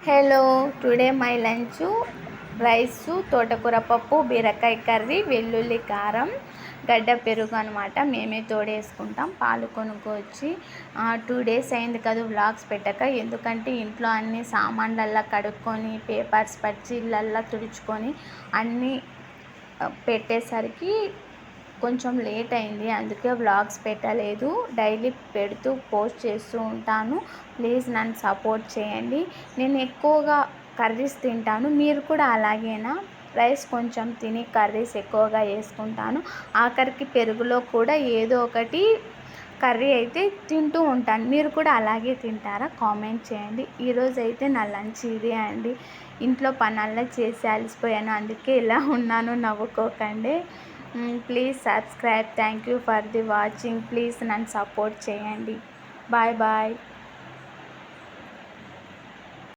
Hello, today my lunch rice, తోటకూర పప్పు, బీరకాయ కర్రీ, వెల్లుల్లి కారం, గడ్డ పెరుగు అనమాట. మేమే తోడేసుకుంటాం. పాలు కొనుక్కొచ్చి 2 days అయింది కదా వ్లాగ్స్ పెట్టక. ఎందుకంటే ఇంట్లో అన్ని సామాన్లల్లా కడుక్కొని, పేపర్స్ పచ్చిళ్ళల్లా తుడుచుకొని అన్నీ పెట్టేసరికి కొంచెం లేట్ అయింది. అందుకే వ్లాగ్స్ పెట్టలేదు. డైలీ పెడుతూ పోస్ట్ చేస్తూ ఉంటాను. ప్లీజ్ నన్ను సపోర్ట్ చేయండి. నేను ఎక్కువగా కర్రీస్ తింటాను. మీరు కూడా అలాగేనా? రైస్ కొంచెం తిని కర్రీస్ ఎక్కువగా వేసుకుంటాను. ఆఖరికి పెరుగులో కూడా ఏదో ఒకటి కర్రీ అయితే తింటూ ఉంటాను. మీరు కూడా అలాగే తింటారా? కామెంట్ చేయండి. ఈరోజు అయితే నా లంచ్ ఇదే అండి. ఇంట్లో పనల్లా చేసి అలసిపోయాను. అందుకే ఇలా ఉన్నాను. నవ్వుకోకండి. Please subscribe. Thank you for the watching. Please నన్ను సపోర్ట్ చేయండి. Bye bye.